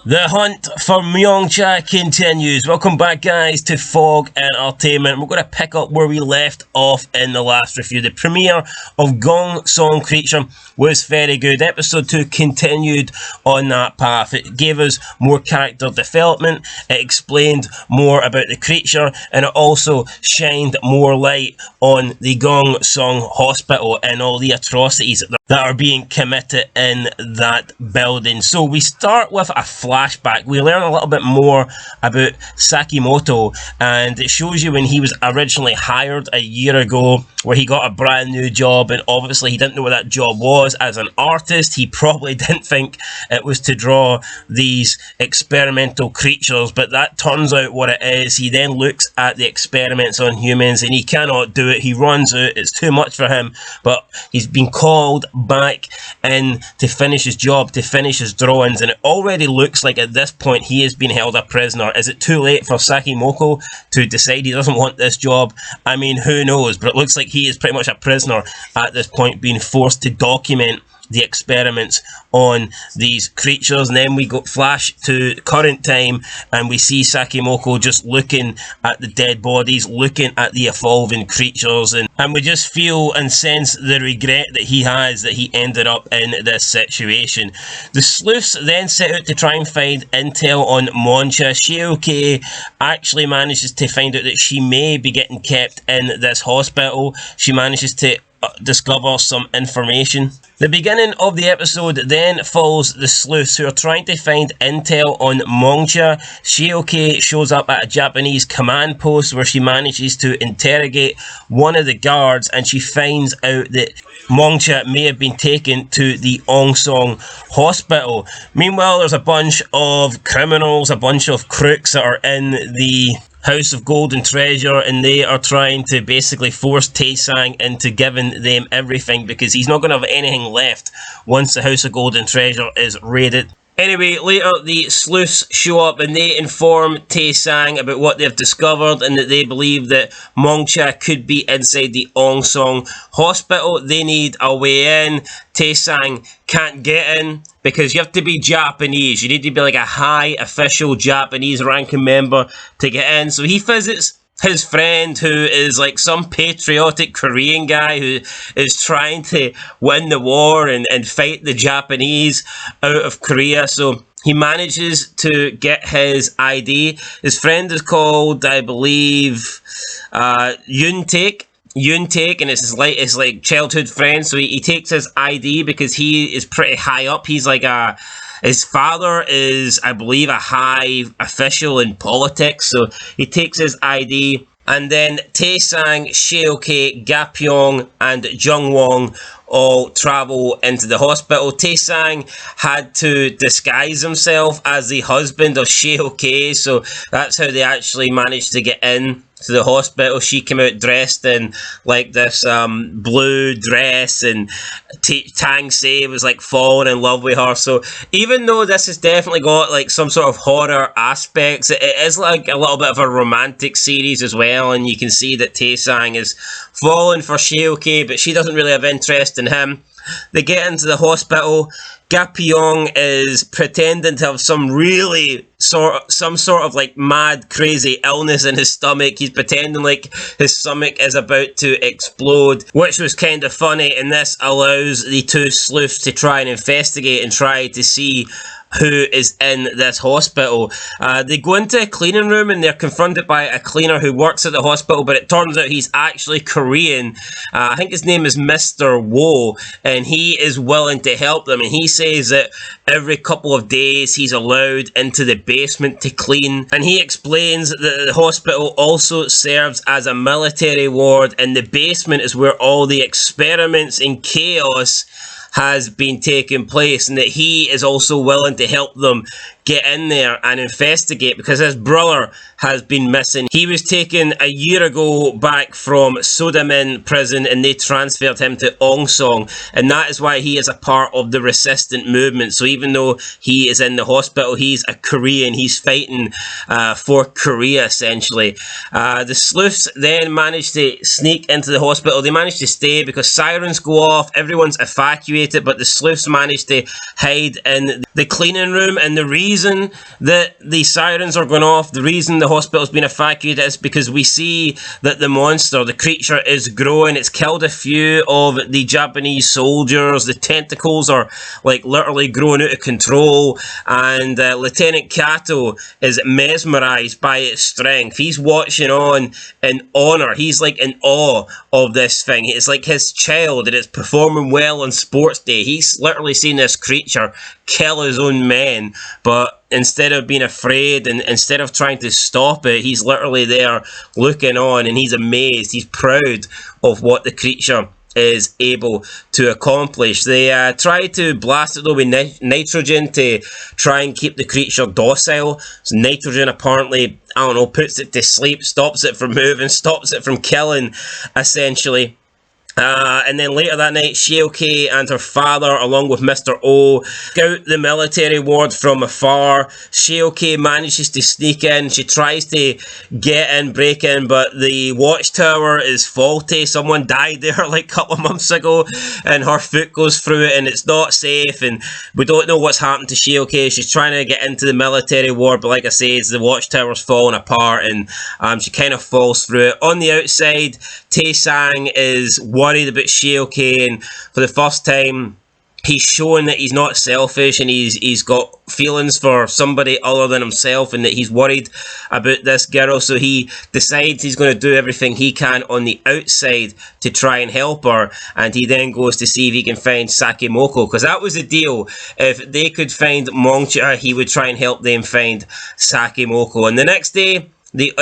The hunt for Myongcha continues. Welcome back, guys, to Fog Entertainment. We're going to pick up where we left off in the last review. The premiere of Gong Song Creature was very good. Episode 2 continued on that path. It gave us more character development, it explained more about the creature, and it also shined more light on the Gong Song Hospital and all the atrocities that are being committed in that building. So we start with a flashback. We learn a little bit more about Sakimoto, and it shows you when he was originally hired a year ago, where he got a brand new job, and obviously he didn't know what that job was. As an artist, he probably didn't think it was to draw these experimental creatures, but that turns out what it is. He then looks at the experiments on humans and he cannot do it. He runs out, it's too much for him, but he's been called back in to finish his job, to finish his drawings, and it already looks like at this point he has been held a prisoner. Is it too late for Sakimoto to decide he doesn't want this job? I mean, who knows, but it looks like he is pretty much a prisoner at this point, being forced to document the experiments on these creatures. And then we go flash to current time and we see Sakimoto just looking at the dead bodies, looking at the evolving creatures, and we just feel and sense the regret that he has that he ended up in this situation. The sleuths then set out to try and find intel on Moncha. Shioke actually manages to find out that she may be getting kept in this hospital. She manages to discover some information. The beginning of the episode then follows the sleuths who are trying to find intel on Moncha. Shioke shows up at a Japanese command post where she manages to interrogate one of the guards, and she finds out that Moncha may have been taken to the Ongsong hospital. Meanwhile, there's a bunch of criminals, a bunch of crooks that are in the House of Gold and Treasure, and they are trying to basically force Taesang into giving them everything, because he's not going to have anything left once the House of Gold and Treasure is raided. Anyway, later the sleuths show up and they inform Taesang about what they've discovered, and that they believe that Moncha could be inside the Ongsong hospital. They need a way in. Taesang can't get in because you have to be Japanese. You need to be like a high official Japanese ranking member to get in. So he visits his friend, who is like some patriotic Korean guy who is trying to win the war and fight the Japanese out of Korea. So he manages to get his ID. His friend is called, I believe, Yoon-taek, and it's like childhood friend. So he takes his ID because he is pretty high up. He's like his father is, I believe, a high official in politics, so he takes his ID, and then Taesang, Shioke, Gapyeong, and Jungwon all travel into the hospital. Taesang had to disguise himself as the husband of Shioke, so that's how they actually managed to get in to the hospital. She came out dressed in like this blue dress, and Tang Se was like falling in love with her. So even though this has definitely got like some sort of horror aspects, it is like a little bit of a romantic series as well, and you can see that Taesang is falling for Shioke, but she doesn't really have interest in him. They get into the hospital. Gapyeong is pretending to have some sort of like mad crazy illness in his stomach. He's pretending like his stomach is about to explode, which was kind of funny, and this allows the two sleuths to try and investigate and try to see who is in this hospital. They go into a cleaning room and they're confronted by a cleaner who works at the hospital, but it turns out he's actually Korean. I think his name is Mr. Wo, and he is willing to help them, and he says that every couple of days he's allowed into the basement to clean, and he explains that the hospital also serves as a military ward, and the basement is where all the experiments and chaos has been taking place, and that he is also willing to help them get in there and investigate because his brother has been missing. He was taken a year ago back from Sodamin prison, and they transferred him to Ongsong, and that is why he is a part of the resistant movement. So even though he is in the hospital, he's a Korean. He's fighting for Korea, essentially. The sleuths then managed to sneak into the hospital. They managed to stay because sirens go off, everyone's evacuated, evacuated, but the sleuths managed to hide in the cleaning room. And the reason that the sirens are going off, the reason the hospital's been evacuated, is because we see that the monster, the creature, is growing. It's killed a few of the Japanese soldiers. The tentacles are like literally growing out of control, and Lieutenant Kato is mesmerized by its strength. He's watching on in honor. He's like in awe of this thing. It's like his child, and it's performing well on sports day. He's literally seen this creature kill his own men, but instead of being afraid and instead of trying to stop it, he's literally there looking on, and he's amazed. He's proud of what the creature is able to accomplish. They try to blast it though with nitrogen to try and keep the creature docile. So nitrogen apparently, I don't know, puts it to sleep, stops it from moving, stops it from killing, essentially. And then later that night, Shioke and her father, along with Mr. O, scout the military ward from afar. Shioke manages to sneak in. She tries to get in, break in, but the watchtower is faulty. Someone died there like a couple of months ago, and her foot goes through it, and it's not safe, and we don't know what's happened to Shioke. She's trying to get into the military ward, but like I say, the watchtower's falling apart, and she kind of falls through it. On the outside, Tae-sang is worried about Shioke, and for the first time he's showing that he's not selfish, and he's got feelings for somebody other than himself, and that he's worried about this girl. So he decides he's going to do everything he can on the outside to try and help her, and he then goes to see if he can find Sakimoko, because that was the deal. If they could find Mongcha, he would try and help them find Sakimoko. And the next day, the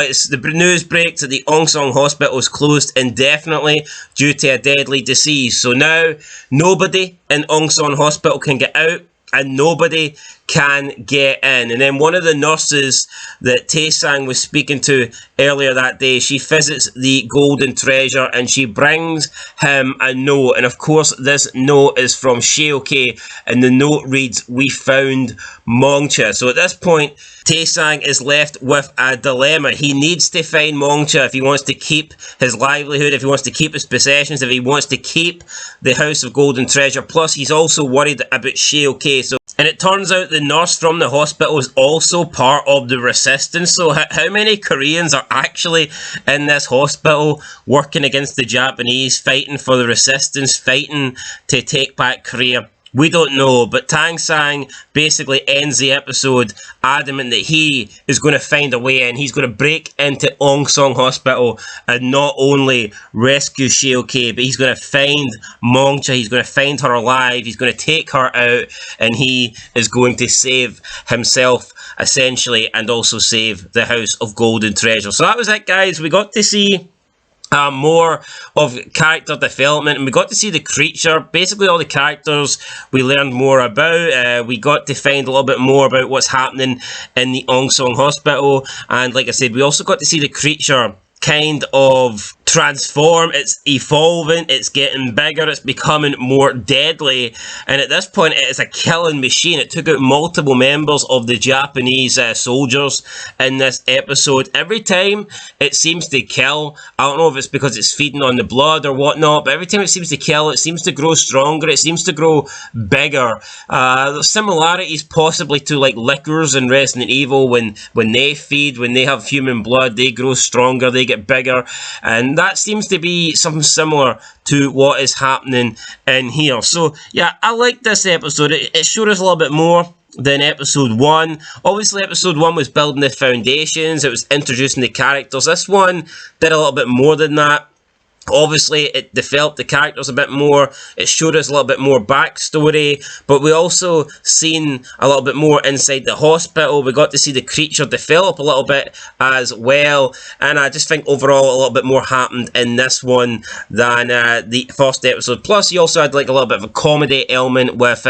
news breaks that the Ongsong Hospital is closed indefinitely due to a deadly disease. So now nobody in Ongsong Hospital can get out, and nobody can get in. And then one of the nurses that Tae-sang was speaking to earlier that day, she visits the golden treasure, and she brings him a note. And of course, this note is from Shioke, and the note reads, "We found Mongcha." So at this point, Tae-sang is left with a dilemma. He needs to find Mongcha if he wants to keep his livelihood, if he wants to keep his possessions, if he wants to keep the House of Golden Treasure. Plus, he's also worried about Shioke. And it turns out the nurse from the hospital is also part of the resistance. So how many Koreans are actually in this hospital working against the Japanese, fighting for the resistance, fighting to take back Korea? We don't know, but Tae-sang basically ends the episode adamant that he is going to find a way in. He's going to break into Ongsong Hospital and not only rescue Shioke, but he's going to find Mongcha. He's going to find her alive. He's going to take her out, and he is going to save himself, essentially, and also save the House of Golden Treasure. So that was it, guys. We got to see more of character development, and we got to see the creature. Basically all the characters we learned more about. We got to find a little bit more about what's happening in the Ongsong Hospital, and like I said, we also got to see the creature kind of transform. It's evolving, it's getting bigger, it's becoming more deadly, and at this point it is a killing machine. It took out multiple members of the Japanese soldiers in this episode. Every time it seems to kill, I don't know if it's because it's feeding on the blood or whatnot, but every time it seems to kill, it seems to grow stronger, it seems to grow bigger. There's similarities possibly to like liquors in Resident Evil. When they feed, when they have human blood, they grow stronger, they get bigger, and that seems to be something similar to what is happening in here. So yeah, I like this episode. It showed us a little bit more than episode 1. Obviously episode 1 was building the foundations, it was introducing the characters. This one did a little bit more than that. Obviously, it developed the characters a bit more, it showed us a little bit more backstory, but we also seen a little bit more inside the hospital. We got to see the creature develop a little bit as well, and I just think overall a little bit more happened in this one than the first episode. Plus, you also had like a little bit of a comedy element with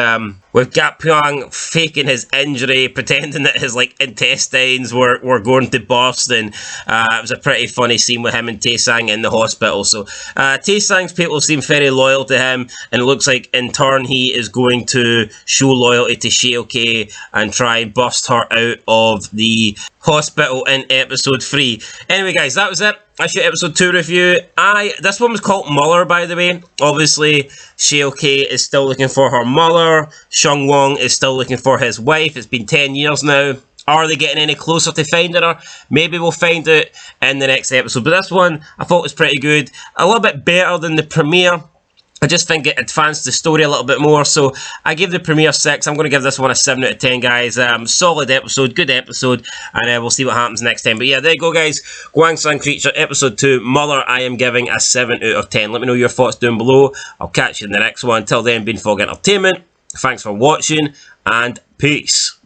Gap Pyong faking his injury, pretending that his like intestines were going to burst, and it was a pretty funny scene with him and Tae-sang in the hospital. So Tae-sang's people seem very loyal to him, and it looks like in turn he is going to show loyalty to Shioke and try and bust her out of the hospital in episode 3. Anyway, guys, that was it. That's your episode 2 review. This one was called Muller, by the way. Obviously, Sheo-K is still looking for her Muller. Seung-won is still looking for his wife. It's been 10 years now. Are they getting any closer to finding her? Maybe we'll find out in the next episode. But this one, I thought was pretty good. A little bit better than the premiere. I just think it advanced the story a little bit more, so I give the premiere 6. I'm going to give this one a 7 out of 10, guys. Solid episode, good episode, and we'll see what happens next time. But yeah, there you go, guys. Gwansan Creature, episode 2, Muller, I am giving a 7 out of 10. Let me know your thoughts down below. I'll catch you in the next one. Until then, been Fog Entertainment. Thanks for watching, and peace.